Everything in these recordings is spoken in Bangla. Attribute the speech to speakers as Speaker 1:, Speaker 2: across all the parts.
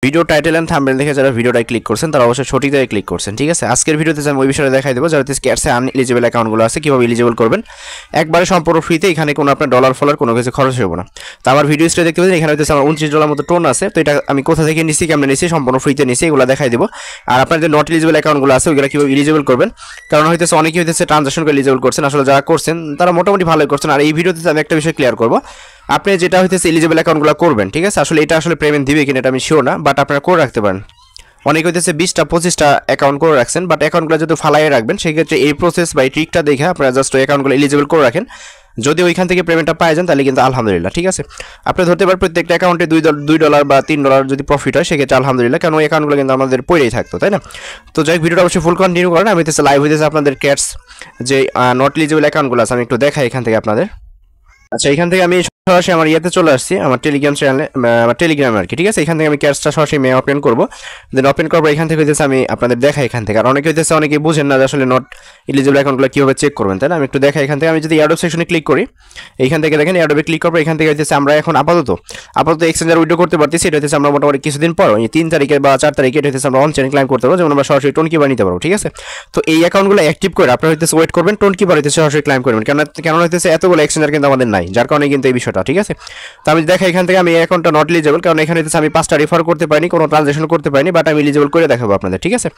Speaker 1: ভিডিও টাইটেল এন্ড থাম্বনেল দেখে যারা ভিডিওটা ক্লিক করছেন তারা অবশ্যই সঠিক জায়গায় ক্লিক করছেন। ঠিক আছে, আজকের ভিডিওতে আমি ওই বিষয়ে দেখাই দেবো যারা ক্যাটসে আনএলিজিবল অ্যাকাউন্টগুলো আছে কিভাবে এলিজিবল করবেন একবারে সম্পূর্ণ ফ্রিতে। এখানে কোনো আপনার ডলার ফলার কোনো কিছু খরচ হবে না। তো আমার ভিডিও স্টে দেখতে পাচ্ছেন এখানে হচ্ছে আমার $29 মতো টোন আছে। তো এটা আমি কোথা থেকে নিচ্ছি, কেমন নিচ্ছি, সম্পূর্ণ ফ্রিতে নিচ্ছি, এগুলো দেখাই দেবো। আর আপনার যে নট এলিজিবল অ্যাকাউন্টগুলো আছে ওইগুলো কীভাবে এলিজিবল করবেন, কারণ হইতেছে অনেকেই হইতেছে ট্রানজাকশন করে এলিজিবল করছেন, আসলে যারা করছেন তারা মোটামুটি ভালোই করছেন। আর এই ভিডিওতে আমি একটা বিষয় ক্লিয়ার করবো, আপনি যেটা হইতেছে এলিজিবল অ্যাকাউন্টগুলো করবেন, ঠিক আছে, আসলে এটা আসলে পেমেন্ট দিবে কিনা এটা আমি শিওর না, বাট আপনারা করে রাখতে পারেন। অনেকে হইতেছে 20টা-25টা অ্যাকাউন্ট করে রাখছেন, বাট অ্যাকাউন্টগুলো যদি ফালাইয়ে রাখবেন সেক্ষেত্রে এই প্রসেস বা এই ট্রিকটা দেখে আপনারা জাস্ট ওই অ্যাকাউন্টগুলো এলিজিবল করে রাখেন। যদি ওইখান থেকে পেমেন্টটা পাই যান তাহলে কিন্তু আলহামদুলিল্লাহ। ঠিক আছে, আপনি ধরতে পারেন প্রত্যেকটা অ্যাকাউন্টে $2 বা $3 যদি প্রফিট হয় সেক্ষেত্রে আলহামদুলিল্লাহ, কারণ ওই অ্যাকাউন্টগুলো কিন্তু আমাদের পড়েই থাকতো, তাই না? তো যাই ভিডিওটা অবশ্যই ফুল কন্টিনিউ করেন। আমি হইতেছে লাইভ হইতেছে আপনাদের ক্যাটস যে নট এলিজিবল অ্যাকাউন্টগুলো আছে আমি একটু দেখাই এখান থেকে আপনাদের। আচ্ছা, এখান থেকে আমি সরাসরি আমার ইয়েতে চলে আসছি, আমার টেলিগ্রাম চ্যানেলে, আমার টেলিগ্রামে আর কি। ঠিক আছে, এখান থেকে আমি ক্যাটসটা সরাসরি ওপেন করবো। দেন ওপেন করবো এখান থেকে হইতেছে আমি আপনাদের দেখাই এখান থেকে। আর অনেকে হইতেছে অনেকে বুঝেন না যে আসলে নট এলিজিবল অ্যাকাউন্টগুলো কীভাবে চেক করবেন, তাই না? আমি একটু দেখাই এখান থেকে। আমি যদি অ্যাডোব সেকশনে ক্লিক করি, এইখান থেকে দেখেন অ্যাডোবে ক্লিক করবো। এখান থেকে হইতেছে আমরা এখন আপাতত এক্সচেঞ্জার উইড্রো করতে পারতেছি। এটা হইতেছে আমরা মোটামুটি কিছুদিন পর 3 তারিখে বা 4 তারিখে এটা হইতেছে আমরা অন চেইন ক্লাইম করতে পারবো, যেমন আমরা সরাসরি টোন কিপার নিতে পারবো। ঠিক আছে, তো এই অ্যাকাউন্টগুলো অ্যাক্টিভ করে আপনারা হইতেছে ওয়েট করবেন, টোন কিপার হইতেছে সরাসরি ক্লাইম করবেন। কেন হইতেছে এতগুলো এক্সচেঞ্জার কিন্তু আমাদের নাই, যার কারণে কিন্তু এই বিষয়টা। ঠিক আছে, তো আমি দেখা এখান থেকে আমি এই অ্যাকাউন্টটা নট এলিজিবল, কারণ এখানে হইতেছে আমি 5টা রেফার করতে পারিনি, কোনো ট্রানজাকশন করতে পারিনি, বাট আমি এলিজিবল করে দেখাবো আপনাদের। ঠিক আছে,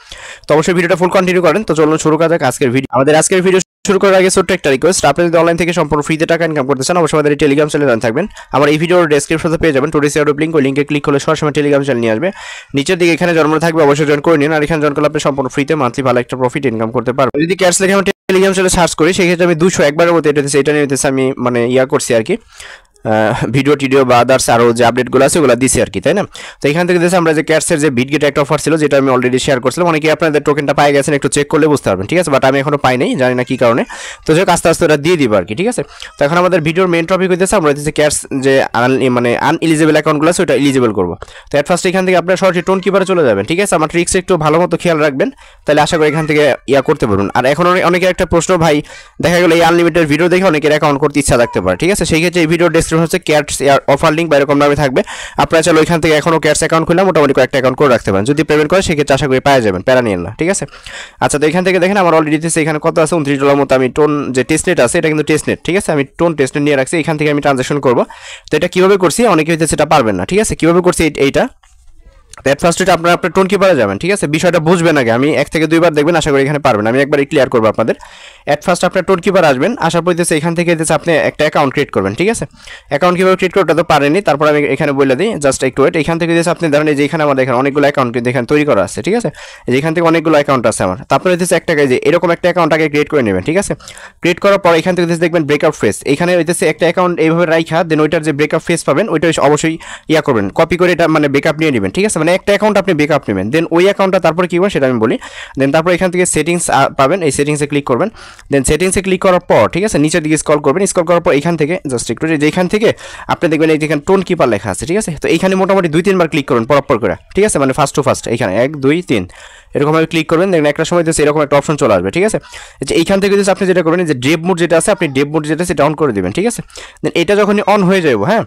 Speaker 1: তো অবশ্যই ভিডিওটা ফুল কন্টিনিউ করেন। তো চলুন শুরু করা যাক আজকের ভিডিও। আমাদের আজকের ভিডিও শুরু করার আগে ছোট্ট একটা রিকোয়েস্ট, আপনি যদি অনলাইন থেকে সম্পূর্ণ ফ্রিতে টাকা ইনকাম করতে চান অবশ্যই আমাদের টেলিগ্রাম চ্যানেলে জয়েন থাকবেন। আমার এই ভিডিওর ডেসক্রিপশনে পেয়ে যাবেন টুডেস এয়ারড্রপ লিংক, ওই লিংকে ক্লিক করলে সরাসরি টেলিগ্রাম চ্যানেল নিয়ে আসবে। নিচের দিকে এখানে জন্ম থাকবে, অবশ্যই জয়েন করে নিন। আর এখানে জয়েন করলে আপনি সম্পূর্ণ ফ্রিতে মান্থলি ভালো একটা প্রফিট ইনকাম করতে পারবেন। যদি ক্যাশ লেখে আমি টেলিগ্রাম চ্যানেলে সার্চ করি সেক্ষেত্রে আমি 200 একবারের মতো এটা নিয়ে আমি মানে করছি আর কি, ভিডিও টিডিও বা আদার্স আরও যে আপডেটগুলো আছে ওগুলো দিছি আর কি, তাই না? তো এখান থেকে দেখছি আমরা যে ক্যাটসের যে বিটগেট একটা অফার ছিল যেটা আমি অলরেডি শেয়ার করছিলাম, অনেকে আপনাদের টোকেনটা পাই গেছেন, একটু চেক করলে বুঝতে পারবেন। ঠিক আছে, বাট আমি এখনো পাই নাই, জানি না কী কারণে। তো যাই হোক আস্তে আস্তে ওটা দিয়ে দিব আর কি। ঠিক আছে, তো এখন আমাদের ভিডিওর মেন টপিক হইতেছে আমরা হচ্ছে ক্যাটস যে মানে আনএলিজিবল অ্যাকাউন্টগুলো আছে ওটা এলিজিবল করবো। তো এট ফার্স্ট এখান থেকে আপনারা সরাসরি টোন কিপারে চলে যাবেন। ঠিক আছে, আমার ট্রিক্স একটু ভালো মতো খেয়াল রাখবেন, তাহলে আশা করি এখান থেকে করতে পারবেন। আর এখন অনেকের একটা প্রশ্ন, ভাই দেখা গেলো এই আনলিমিটেড ভিডিও দেখে অনেকের অ্যাকাউন্ট করতে ইচ্ছা থাকতে পারে। ঠিক আছে, সেই ক্ষেত্রে এই ভিডিওর ডেসক্রিপশন হচ্ছে ক্যাটস অফার লিঙ্ক বা এরকম নামে থাকবে, আপনারা চাইলে ওইখান থেকে এখনও ক্যাটস অ্যাকাউন্ট খুলে মোটামুটি কয়েকটা অ্যাকাউন্ট করে রাখতে পারেন। যদি পেমেন্ট করে সেক্ষেত্রে আশা করি পাওয়া যাবেন, প্যারা নিয়েন না। ঠিক আছে, আচ্ছা, তো এখান থেকে দেখেন আমার অলরেডি এখানে কত আছে, $29 মতো আমি টোন যে টেস্টনেট আছে এটা কিন্তু টেস্টনেট। ঠিক আছে, আমি টোন টেস্টনেট নিয়ে রাখছি, এখান থেকে আমি ট্রানজাকশন করবো। তো এটা কীভাবে করছি অনেকে হইতে সেটা পারবেন না। ঠিক আছে, কীভাবে করছি এইটা এট ফার্স্ট এটা আপনার টোন কিপারে যাবেন। ঠিক আছে, বিষয়টা বুঝবেন আগে, আমি 1 থেকে 2 বার দেখবেন, আশা করি এখানে পারবেন। আমি একবারই ক্লিয়ার করবো আপনাদের। এট ফার্স্ট আপনার টোন কিপার আসবেন, আসার পর এখান থেকে আপনি একটা অ্যাকাউন্ট ক্রিয়েট করবেন। ঠিক আছে, অ্যাকাউন্ট কীভাবে ক্রিয়েট করতে তো পারেনি, তারপর আমি এখানে বলে দিই, জাস্ট একটু ওয়েট। এখান থেকে আপনি ধরেন যে এখানে আমার দেখেন অনেকগুলো অ্যাকাউন্ট কিন্তু এখানে তৈরি করা আছে। ঠিক আছে, যেখান থেকে অনেকগুলো অ্যাকাউন্ট আছে আমার, তারপরে একটা যে এরকম একটা অ্যাকাউন্ট আগে ক্রিয়েট করে নেবেন। ঠিক আছে, ক্রিয়েট করার পর এখান থেকে দেখবেন ব্রেকআপ ফেস, এখানে একটা অ্যাকাউন্ট এইভাবে রাইখা দেন ওইটার যে ব্রেকআপ ফেস পাবেন ওইটা অবশ্যই করবেন, কপি করে এটা মানে ব্যাকআপ নিয়ে নেবেন। ঠিক আছে, মানে একটা অ্যাকাউন্ট আপনি ব্যাকআপ নেবেন, দেন ওই অ্যাকাউন্টটা তারপরে কী করবেন সেটা আমি বলি। দেন তারপর এখান থেকে সেটিংস পাবেন, এই সেটিংসে ক্লিক করবেন। দেন সেটিংসে ক্লিক করার পর ঠিক আছে নিচের দিকে স্ক্রল করবেন, স্ক্রল করার পর এখান থেকে জাস্ট একটু যেখান থেকে আপনি দেখবেন এইখানে টোন কিপার লেখা আছে। ঠিক আছে, তো এইখানে মোটামুটি 2-3 বার ক্লিক করবেন পরপর করে। ঠিক আছে, মানে ফার্স্ট টু ফার্স্ট এখানে 1 2 3 এরকমভাবে ক্লিক করবেন, দেখবেন একটা সময় এরকম একটা অপশন চলে আসবে। ঠিক আছে, এইখান থেকে আপনি যেটা করবেন যে ডেভ মোড যেটা আছে আপনি ডেভ মোড যেটা সেটা অন করে দেবেন। ঠিক আছে, দেন এটা যখনই অন হয়ে যাবে, হ্যাঁ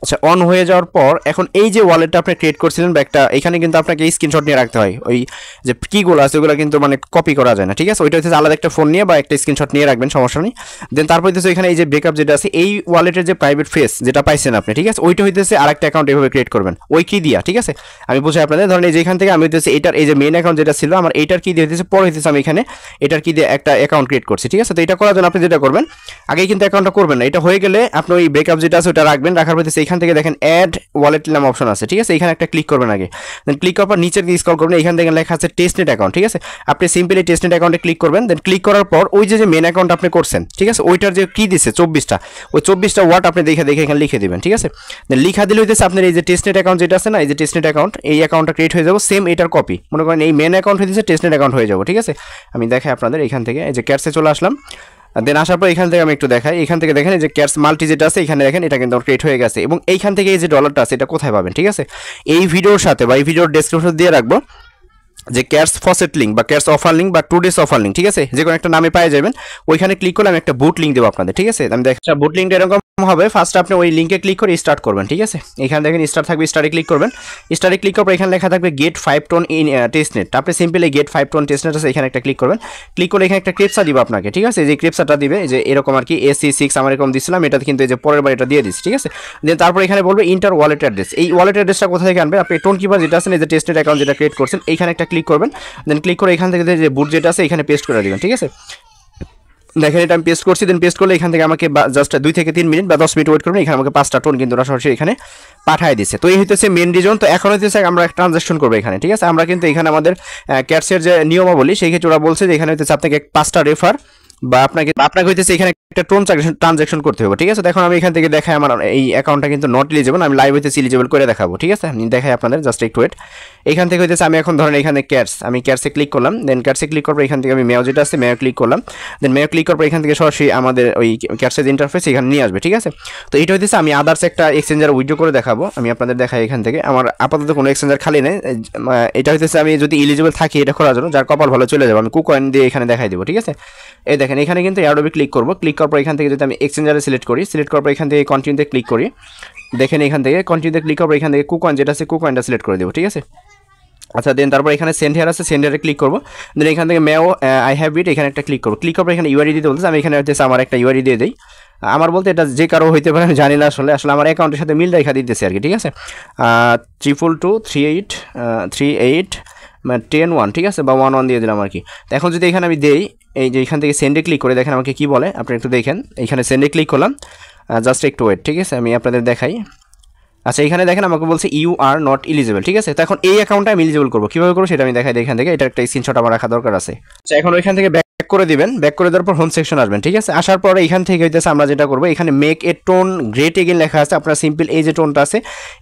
Speaker 1: আচ্ছা, অন হয়ে যাওয়ার পর এখন এই যে ওয়ালেটটা আপনি ক্রিয়েট করছিলেন বা একটা, এখানে কিন্তু আপনাকে স্ক্রিনশট নিয়ে রাখতে হয়, ওই যে কিগুলো আছে ওগুলো কিন্তু মানে কপি করা যায় না। ঠিক আছে, ওইটা হচ্ছে আলাদা একটা ফোন নিয়ে বা একটা স্ক্রিনশট নিয়ে রাখবেন, সমস্যা নেই। দেন তারপর হচ্ছে এখানে এই যে ব্রেকআপ যেটা আছে এই ওয়ালেটের যে প্রাইভেট ফেস যেটা পাইছেন আপনি, ঠিক আছে, ওইটা হইতেছে আরেকটা অ্যাকাউন্ট এভাবে ক্রিয়েট করবেন ওই কি দিয়া। ঠিক আছে, আমি বুঝাই আপনাদের, ধরেন এই যে এখান থেকে আমি হইতেছে এটার এই যে মেন অ্যাকাউন্ট যেটা ছিল আমার এইটার কি দিয়ে হইতেছে পরে হইতেছে আমি এখানে এটার কি দিয়ে একটা অ্যাকাউন্ট ক্রিয়েট করছি। ঠিক আছে, তো এটা করার জন্য আপনি যেটা করবেন আগেই কিন্তু অ্যাকাউন্টটা করবেন না, এটা হয়ে গেলে আপনি ওই ব্রেকআপ যেটা আছে ওটা রাখবেন, রাখার পর এখান থেকে দেখেন অ্যাড ওয়ালেট নাম অপশন আছে। ঠিক আছে, এখানে একটা ক্লিক করবেন আগে, দেন ক্লিক করার পর নিচের দিকে স্ক্রল করবেন, এখান থেকে লেখা আছে টেস্টনেট অ্যাকাউন্ট। ঠিক আছে, আপনি সিম্পলি টেস্টনেট অ্যাকাউন্টে ক্লিক করবেন, দেন ক্লিক করার পর ওই যে মেন অ্যাকাউন্ট আপনি করছেন, ঠিক আছে, ওইটার যে কি দিচ্ছে 24টা, ওই 24টা ওয়ার্ড আপনি দেখে এখানে লিখে দিবেন। ঠিক আছে, দেন লিখা দিলে হইতেছে আপনার এই যে টেস্টনেট অ্যাকাউন্ট যেটা আছে না, এই যে টেস্টনেট অ্যাকাউন্ট, এই অ্যাকাউন্টটা ক্রিয়েট হয়ে যাবে, সেম এটার কপি, মনে করেন এই মেন অ্যাকাউন্ট হইতেছে টেস্টনেট অ্যাকাউন্ট হয়ে যাবে। ঠিক আছে, আমি দেখাই আপনাদের, এখান থেকে এই যে ক্যাটসে চলে আসলাম, দেন আসার পর এখান থেকে আমি একটু দেখাই, এখান থেকে দেখেন এই যে ক্যাটস মাল্টি যেটা আছে এখানে দেখেন এটা কিন্তু ক্রিয়েট হয়ে গেছে, এবং এইখান থেকে এই যে ডলারটা আছে এটা কোথায় পাবেন। ঠিক আছে, এই ভিডিওর সাথে বা এই ভিডিওর ডেসক্রিপশন দিয়ে রাখবো, যে ক্যাটস ফসেট লিঙ্ক বা ক্যাটস অফার লিঙ্ক বা 2 ডেজ অফার লিঙ্ক, ঠিক আছে, যে কোনো একটা নামে পেয়ে যাবেন। ওইখানে ক্লিক করলে আমি একটা বুট লিঙ্ক দেবো আপনাদের, ঠিক আছে। আমি দেখছি বুট লিঙ্কটা এরকম হবে। ফার্স্ট আপনি ওই লিঙ্কে ক্লিক করে স্টার্ট করবেন, ঠিক আছে। এখানে দেখেন স্টার্ট থাকবে, স্টার্টে ক্লিক করবেন। স্টার্টে ক্লিক করার পর এখানে লেখা থাকবে গেট 5 টোন ইন টেস্টনেট। আপনি সিম্পলি গেট 5 টোন টেস্টনেট আছে এখানে একটা ক্লিক করবেন। ক্লিক করে এখানে একটা ক্রিপসা দিবে আপনাকে, ঠিক আছে। যে ক্রিপসাটা দিবে যে এরকম আর কি AC6 আমার এরকম দিছিলাম, এটা কিন্তু এই যে পরের বার এটা দিয়ে দিচ্ছি, ঠিক আছে। দেন তারপর এখানে বলবে ইন্টার ওয়ালেট অ্যাড্রেস। এই ওয়ালেট অ্যাড্রেসটা কোথা থেকে আনবেন? আপনি টোন কিপার যেটা আছে, এই যে টেস্টনেট অ্যাকাউন্ট যেটা ক্রিয়েট করছেন, এইখানে একটা ক্লিক করবেন। দেন ক্লিক করে এখান থেকে যে বুট যেটা আছে এখানে পেস্ট করে দিবেন, ঠিক আছে। দেখেন এটা আমি পেস্ট করছি। দেন পেস্ট করলে এখান থেকে আমাকে জাস্ট 2 থেকে 3 মিনিট বা 10 মিনিট ওয়েট করবেন। এখানে আমাকে 5টা টোন কিন্তু সরাসরি এখানে পাঠিয়ে দিচ্ছে। তো এই হইতেছে মেন রিজন। তো এখন হইতেছে আমরা একটা ট্রানজাকশন করবো এখানে, ঠিক আছে। আমরা কিন্তু এখানে আমাদের ক্যাটসের যে নিয়মাবলী সেই ক্ষেত্রে ওরা বলছে যে এখানে হইতেছে আপনাকে 5টা রেফার বা আপনাকে হইতেছে এখানে একটা ট্রানজাকশন করতে হবে, ঠিক আছে। দেখুন আমি এখান থেকে দেখাই আমার এই অ্যাকাউন্টটা কিন্তু নট এলিজিবল, আমি লাইভ হইতেছে এলিজিবল করে দেখাবো, ঠিক আছে। আমি দেখাই আপনাদের, জাস্ট একটু ওয়েট। এখান থেকে হইতেছে আমি এখন ধরেন এখানে আমি ক্যাটসে ক্লিক করলাম। দেন ক্যাটসে ক্লিক করার পর এখান থেকে আমি মেও যেটা আছে মেও ক্লিক করলাম। দেন মেও ক্লিক করার পর এখান থেকে সরাসরি আমাদের ওই ক্যাটসের ইন্টারফেস এখানে নিয়ে আসবে, ঠিক আছে। তো এটা হইতেছে আমি আদার্স একটা এক্সচেঞ্জার উইথড্র করে দেখাবো। আমি আপনাদের দেখাই এখান থেকে আমার আপাতত কোনো এক্সচেঞ্জার খালি নেই। এটা হইতেছে আমি যদি এলিজিবল থাকি এটা করার জন্য, যার কপাল ভালো চলে যাবে, আমি কুকয়েন দিয়ে এখানে দেখাই দেবো, ঠিক আছে। এই দেখেন এখানে কিন্তু এয়ারড্রপে ক্লিক করবো। ক্লিক করার পর এখান থেকে যদি আমি এক্সচেঞ্জারে সিলেক্ট করি, সিলেক্ট করার পর এখান থেকে কন্টিনিউতে ক্লিক করি। দেখেন এখান থেকে কন্টিনিউতে ক্লিক করার পর এখান থেকে কুকয়েন যেটা আছে কুকয়েনটা সিলেক্ট করে দেবো, ঠিক আছে। আচ্ছা দেন তারপর এখানে সেন্ড হেয়ার আছে, সেন্ড হেয়ারে ক্লিক করবো। দেন এখান থেকে মেও আই হ্যাভ ইট এখানে একটা ক্লিক করবো। ক্লিক করার পর এখানে ইউআইডি দিতে বলতেছে, আমি এখানে হচ্ছে আমার একটা ইউআইডি দিয়ে দিই। আমার বলতে এটা যে কারো হইতে পারে আমি জানি না, আসলে আমার অ্যাকাউন্টের সাথে মিল রেখা দিতেছে আর কি, ঠিক আছে। 2223838 10-1, ঠিক আছে, বা 11 দিয়ে দিলাম আর কি। তো এখন যদি এখানে আমি দেই, এই যে এখান থেকে সেন্ডে ক্লিক করে দেখেন আমাকে কি বলে, আপনি একটু দেখেন। এখানে সেন্ডে ক্লিক করলাম, জাস্ট একটু ওয়েট, ঠিক আছে, আমি আপনাদের দেখাই। আচ্ছা এখানে দেখেন আমাকে বলছে ইউ আর নট এলিজিবল, ঠিক আছে। তো এখন এই অ্যাকাউন্টটা আমি এলিজিবল করবো, কীভাবে করবো সেটা আমি দেখাই দিই এখান থেকে। এটা একটা স্ক্রিনশট আমার রাখা দরকার আছে। আচ্ছা এখন ওইখান থেকে ব্যাক করে দিবেন, ব্যাক করে দেওয়ার পর হোম সেকশন আসবেন, ঠিক আছে। আসার পরে এখান থেকে হইতেছে আমরা যেটা করবো, এখানে make a tone great again লেখা আছে, আপনার সিম্পল এই যে টোনটা আছে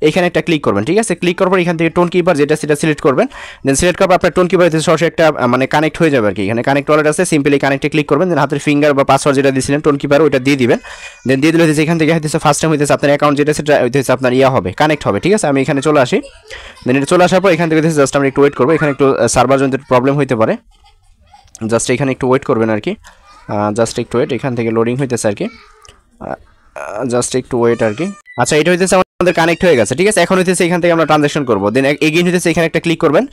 Speaker 1: এখানে একটা ক্লিক করবেন, ঠিক আছে। ক্লিক করার পর এখান থেকে টোন কিপার যেটা সেটা সিলেক্ট করবেন। দেন সিলেক্ট করার পর আপনার টোন কিপার হইতেছে সরাসরি একটা মানে কানেক্ট হয়ে যাবে আর কি। এখানে কানেক্ট ওয়ালেট আছে, সিম্পলি কানেক্টে ক্লিক করবেন। দেন হাতের ফিঙ্গার বা পাসওয়ার্ড যেটা দিয়েছিলেন টোন কিপার ওইটা দিয়ে দিবেন। দেন দিয়ে দিলে হইতেছে এখান থেকে হইতেছে ফার্স্ট টাইম হইতেছে আপনার অ্যাকাউন্ট যেটা সেটা হইতেছে আপনার হবে, কানেক্ট হবে, ঠিক আছে। আমি এখানে চলে আসি। দেন এটা চলে আসার পর এখান থেকে জাস্ট আমরা একটু ওয়েট করবো। এখানে একটু সার্ভার জনিত প্রবলেম হইতে পারে, জাস্ট এখানে একটু ওয়েট করবেন আর কি। জাস্ট একটু ওয়েট, এখান থেকে লোডিং হইতেছে আর কি, জাস্ট একটু ওয়েট আর কি। আচ্ছা এটা হইতেছে আমাদের কানেক্ট হয়ে গেছে, ঠিক আছে। এখন হইতেছে এখান থেকে আমরা ট্রানজাকশন করবো। দেন এগেইন হইতেছে এখানে একটা ক্লিক করবেন।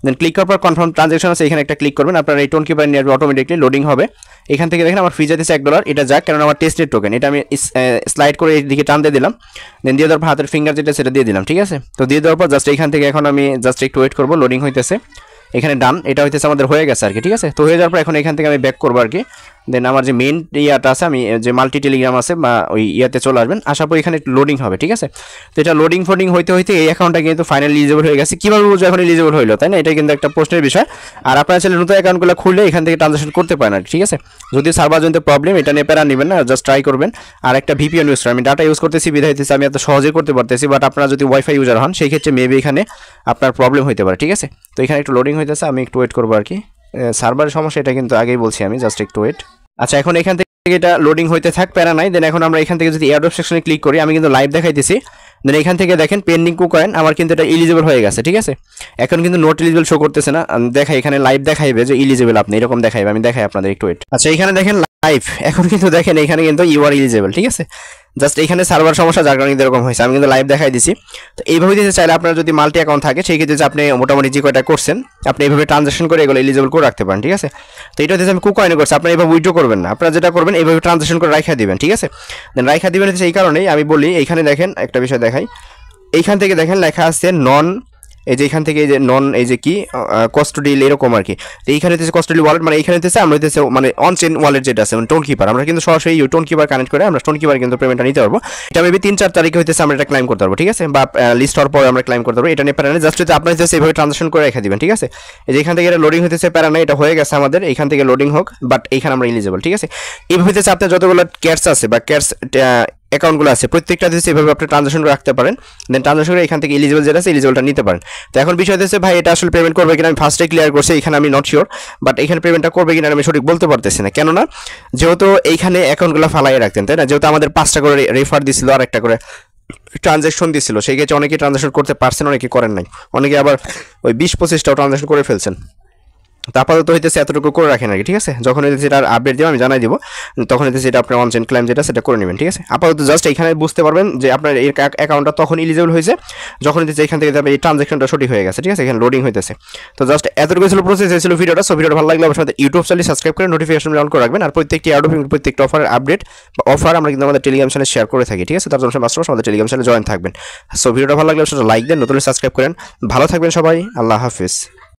Speaker 1: দেন ক্লিক করার পর কনফার্ম ট্রানজাকশন আছে এখানে একটা ক্লিক করবেন। আপনার এই টোন কিপার নিয়ে অটোমেটিকলি লোডিং হবে। এখান থেকে দেখেন আমার ফি যাচ্ছে $1, এটা যাক, কারণ আমার টেস্টেড টোকেন। এটা আমি স্লাইড করে এইদিকে টান দিয়ে দিলাম। দেন দিয়ে দেওয়ার পর হাতের ফিঙ্গার যেটা সেটা দিয়ে দিলাম, ঠিক আছে। তো দিয়ে দেওয়ার পর জাস্ট এখান থেকে এখন আমি জাস্ট একটু ওয়েট করবো, লোডিং হইতেছে এখানে ডান। এটা হইতেছে আমাদের হয়ে গেছে আর কি, ঠিক আছে। তো হয়ে যাওয়ার পর এখন এখান থেকে আমি ব্যাক করবো আর কি। দেন আমার যে মেইন ইয়াটা আছে, আমি যে মাল্টি টেলিগ্রাম আছে বা ওই ইয়াতে চলে আসবেন। আসার পর এখানে লোডিং হবে, ঠিক আছে। তো এটা লোডিং ফোডিং হইতে হইতে এই অ্যাকাউন্টটা কিন্তু ফাইনালি এলিজিবল হয়ে গেছে। কীভাবে বুঝবো এখন এলিজিবল হইলো, তাই না? এটা কিন্তু একটা প্রশ্নের বিষয়। আর আপনারা চাইলে নতুন অ্যাকাউন্টগুলো খুললে এখান থেকে ট্রানজাকশন করতে পারেন আর, ঠিক আছে। যদি সার্ভার জনিত প্রবলেম, এটা নিয়ে প্যারা নেবেন না, জাস্ট ট্রাই করবেন। আর একটা ভিপিএন ইউজ করেন, আমি ডাটা ইউজ করতেছি বিধায় হইতেছে আমি এত সহজে করতে পারতেছি। বাট আপনারা যদি ওয়াইফাই ইউজার হন সেই ক্ষেত্রে মেবি এখানে আপনার প্রবলেম হইতে পারে, ঠিক আছে। তো এখানে একটু লোডিং হইতেছে, আমি একটু ওয়েট করবো আর কি। সার্ভারের সমস্যা এটা কিন্তু আগেই বলছি আমি, জাস্ট একটু ওয়েট। আচ্ছা এখন এখান থেকে এটা লোডিং হইতে থাক, প্যারা নাই। দেন এখন আমরা এখান থেকে যদি এয়ারড্রপ সেকশনে ক্লিক করি, আমি কিন্তু লাইভ দেখাইতেছি। দেন এখান থেকে দেখেন পেন্ডিং কুকয়েন আমার কিন্তু এটা এলিজিবল হয়ে গেছে, ঠিক আছে। এখন কিন্তু নোট এলিজিবল শো করতেছে না, দেখাই এখানে লাইভ দেখাইবে যে এলিজিবল আপনি, এরকম দেখাইবে। আমি দেখাই আপনাদের একটু ওয়েট। আচ্ছা এখানে দেখেন লাইভ, এখন কিন্তু দেখেন এখানে কিন্তু ইউ আর এলিজিবল, ঠিক আছে। জাস্ট এখানে সার্ভার সমস্যা যার কারণে এরকম হয়েছে, আমি কিন্তু লাইভ দেখাই দিছি। তো এইভাবে দিতে চাইলে আপনার যদি মাল্টি অ্যাকাউন্ট থাকে সেই ক্ষেত্রে আপনি মোটামুটি যে কয়টা করছেন আপনি এইভাবে ট্রানজাকশন করে এগুলো এলিজিবল করে রাখতে পারেন, ঠিক আছে। তো এটা হচ্ছে আমি কুকয়েনে করছি, আপনারা এইভাবে উইথড্র করবেন না, আপনারা যেটা করবেন এইভাবে ট্রানজাকশন করে রাখা দিবেন, ঠিক আছে। দেন রাখা দিবেন হচ্ছে এই কারণেই আমি বলি, এইখানে দেখেন একটা বিষয় দেখাই। এইখান থেকে দেখেন লেখা আছে নন, এই যে এখান থেকে এই যে নন, এই যে কি কস্টোডিয়াল এরকম আর কি। তো এইখানে হচ্ছে কস্টোডিয়াল ওয়ালেট, মানে এইখানে হচ্ছে আমরা হচ্ছে মানে অন চেন ওয়ালেট যেটা আছে মানে টোন কিপার, আমরা কিন্তু সরাসরি টোন কিপার কানেক্ট করে আমরা টোন কিপার কিন্তু পেমেন্টটা নিতে পারবো। এটা মেবি 3-4 তারিখে হইতেছে আমরা এটা ক্লাইম করতে পারবো, ঠিক আছে, বা লিস্ট হওয়ার পরে আমরা ক্লাইম করতে পারবো। এটা নিয়ে প্যারা নেই, জাস্ট হচ্ছে আপনার জাস্ট এইভাবে ট্রানজাকশন করে রেখে দিবেন, ঠিক আছে। এই যে এখান থেকে এটা লোডিং হইতেছে, প্যারা নেই, এটা হয়ে গেছে আমাদের। এইখান থেকে লোডিং হোক, বাট এইখানে আমরা এলিজিবল, ঠিক আছে। এইভাবে হইতেছে আপনার যতগুলো ক্যাটস আছে বা ক্যাটস অ্যাকাউন্টগুলো আছে প্রত্যেকটা দিচ্ছে এভাবে আপনি ট্রানজাকশন করে রাখতে পারেন। দেন ট্রানজাকশন করে এখান থেকে এলিজিবল যেটা আছে এলিজিবলটা নিতে পারেন। তো এখন বিষয় হচ্ছে ভাই এটা আসলে পেমেন্ট করবে কিনা আমি ফার্স্টে ক্লিয়ার করছি, এখানে আমি নট শিওর, বাট এখানে পেমেন্টটা করবে কিনা আমি সঠিক বলতে পারতেছি না। কেননা যেহেতু এইখানে অ্যাকাউন্টগুলো ফালাই রাখতেন, তাই না, যেহেতু আমাদের 5টা করে রেফার দিছিল আর একটা করে ট্রানজ্যাকশন দিছিল, সেই ক্ষেত্রে অনেকে ট্রানজ্যাকশন করতে পারছেন, অনেকে করেন নাই, অনেকে আবার ওই 20-25টাও ট্রানজ্যাকশন করে ফেলছেন। তো আপাতত হইতেছে এতটুকু করে রাখেন আর কি, ঠিক আছে। যখন হইতেছে এটার আপডেট দিব আমি জানাই দিব, তখন হইতেছে এটা আপনার অনচেন ক্লেম যেটা সেটা করে নেবেন, ঠিক আছে। আপাতত জাস্ট এখানে বুঝতে পারবেন যে আপনার এই অ্যাকাউন্টটা তখন এলিজিবল হয়েছে যখন হইতেছে এখান থেকে এই ট্রানজ্যাকশনটা সঠিক হয়ে গেছে, ঠিক আছে। এখানে লোডিং হইতেছে। তো জাস্ট এতটুকু ছিল প্রসেস, এই ছিল ভিডিওটা। সো ভিডিওটা ভালো লাগলে অবশ্যই আমাদের ইউটিউব চ্যানেল সাবস্ক্রাইব করে নোটিফিকেশন অন করে রাখবেন। আর প্রত্যেকটি অ্যাডোব প্রত্যেকটা অফারের আপডেট বা অফার আমরা কিন্তু আমাদের টেলিগ্রাম চ্যানেলে শেয়ার করে থাকি, ঠিক আছে। তার জন্য মাস্টার আমাদের টেলিগ্রাম চ্যানেলে জয়েন থাকবেন। সো ভিডিওটা ভালো লাগলে অবশ্যই লাইক দেন, নতুন সাবস্ক্রাইব করেন। ভালো থাকবেন সবাই, আল্লাহ হাফিজ।